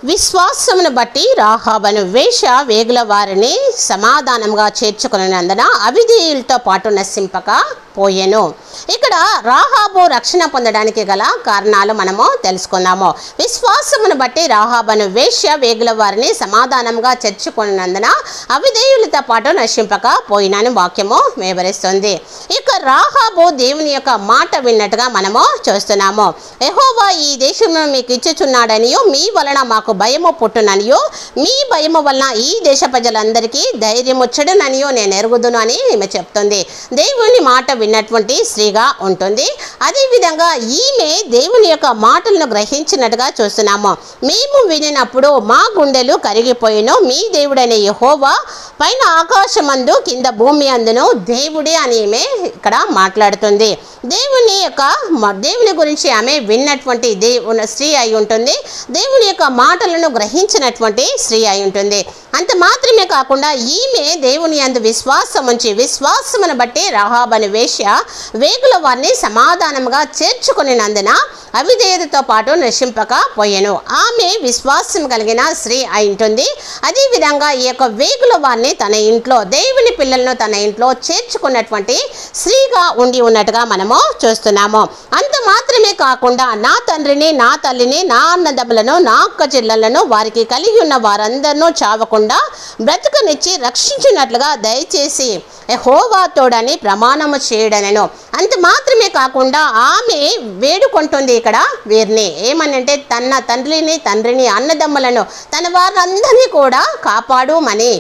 విశ్వాసమును బట్టి రాహాబను వేశ్య వేగుల వారిని సమాధానంగా చేర్చుకున్నందున అవిధేయులతో పాటు నశింపక పోయెను. ఇక్కడ రాహాబు రక్షణ పొందడానికి గల కారణాలు మనము తెలుసుకున్నాము. విశ్వాసమును బట్టి రాహాబను వేశ్య వేగుల వారిని సమాధానంగా చేర్చుకున్నందున అవిధేయులతో పాటు నశింపక పోయినని వాక్యము వివరిస్తుంది. ఇక రాహాబు దేవుని యొక్క మాట విన్నట్టుగా మనము చూస్తున్నాము. యెహోవా ఈ దేశమును మీకు ఇచ్చుచున్నాడనియో మీ వలన మాకు భయము పుట్టుననియో మీ భయము వలన ఈ దేశ ప్రజలందరికీ ధైర్యము చెడుననియో నేను ఎరుగుదును అని ఈమె చెప్తుంది. దేవుని మాట విన్నటువంటి స్త్రీగా ఉంటుంది. అదేవిధంగా ఈమె దేవుని యొక్క మాటలను గ్రహించినట్టుగా చూస్తున్నాము. మేము వినినప్పుడు మా గుండెలు కరిగిపోయిను. మీ దేవుడైన యెహోవా పైన ఆకాశమందు కింద భూమి అందును దేవుడే అని ఈమె ఇక్కడ మాట్లాడుతుంది. దేవుని గురించి ఆమె విన్నటువంటి స్త్రీ అయి ఉంటుంది. దేవుని యొక్క మాటలను గ్రహించినటువంటి స్త్రీ అయి ఉంటుంది. అంత మాత్రమే కాకుండా ఈమె దేవుని యందు విశ్వాసం ఉంచి విశ్వాసమును బట్టి రాహాబను వేశ్య వేగుల వారిని సమాధానంగా చేర్చుకునినందున అవిధేయతతో పాటు నశింపక పోయెను. ఆమె విశ్వాసం కలిగిన స్త్రీ అయి ఉంటుంది. అదేవిధంగా ఈ యొక్క వేగుల వారిని తన ఇంట్లో దేవుని పిల్లలను తన ఇంట్లో చేర్చుకున్నటువంటి స్త్రీగా ఉండి ఉన్నట్టుగా మనము చూస్తున్నాము. అంత మాత్రమే కాకుండా నా తండ్రిని నా తల్లిని నా అన్నదమ్ములను నా అక్క చెల్లెలను వారికి కలిగి ఉన్న వారందరినూ చావకుండా బ్రతుకనిచ్చి రక్షించినట్లుగా దయచేసి యెహోవా తోడని ప్రమాణము చేయడనెను. అంత మాత్రమే కాకుండా ఆమె వేడుకుంటుంది ఇక్కడ వీరిని ఏమనంటే తన తండ్రిని అన్నదమ్ములను తన వారందరినీ కూడా కాపాడుమని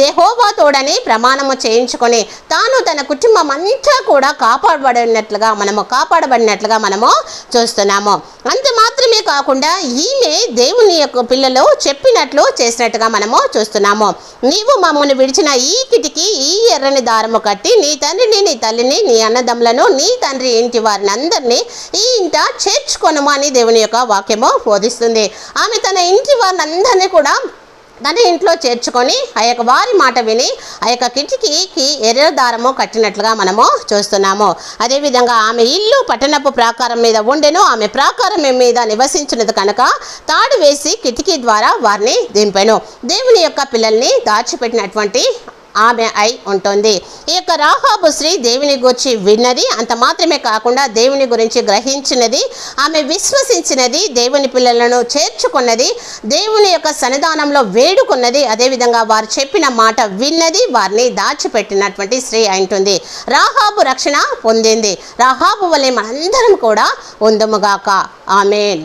యెహోవా తోడని ప్రమాణము చేయించుకొని తాను తన కుటుంబం అంతా కూడా కాపాడబడినట్లుగా మనము చూస్తున్నాము. అంత మాత్రమే కాకుండా ఈమె దేవుని యొక్క పిల్లలు చెప్పినట్లు చేసినట్టుగా మనము చూస్తున్నాము. నీవు మమ్మల్ని విడిచిన ఈ కిటికీ ఈ ఎర్రని దారము కట్టి నీ తండ్రిని నీ తల్లిని నీ అన్నదమ్ములను నీ తండ్రి ఇంటి వారిని అందరినీ ఈ ఇంట చేర్చుకొనుము అని దేవుని యొక్క వాక్యము బోధిస్తుంది. ఆమె తన ఇంటి వారిని అందరినీ కూడా తన ఇంట్లో చేర్చుకొని ఆ యొక్క వారి మాట విని ఆ యొక్క కిటికీకి ఎర్ర దారము కట్టినట్లుగా మనము చూస్తున్నాము. అదేవిధంగా ఆమె ఇల్లు పట్టణపు ప్రాకారం మీద ఉండెను. ఆమె ప్రాకారం మీద నివసించినది కనుక తాడు వేసి కిటికీ ద్వారా వారిని దింపెను. దేవుని యొక్క పిల్లల్ని దాచిపెట్టినటువంటి ఆమె అయి ఉంటుంది. ఈ యొక్క రాహాబు స్త్రీ దేవుని గురించి విన్నది. అంత మాత్రమే కాకుండా దేవుని గురించి గ్రహించినది, ఆమె విశ్వసించినది, దేవుని పిల్లలను చేర్చుకున్నది, దేవుని యొక్క సన్నిధానంలో వేడుకున్నది. అదేవిధంగా వారు చెప్పిన మాట విన్నది, వారిని దాచిపెట్టినటువంటి స్త్రీ అయి ఉంటుంది. రాహాబు రక్షణ పొందింది. రాహాబు వలె మనందరం కూడా ఉందముగాక. ఆమేన్.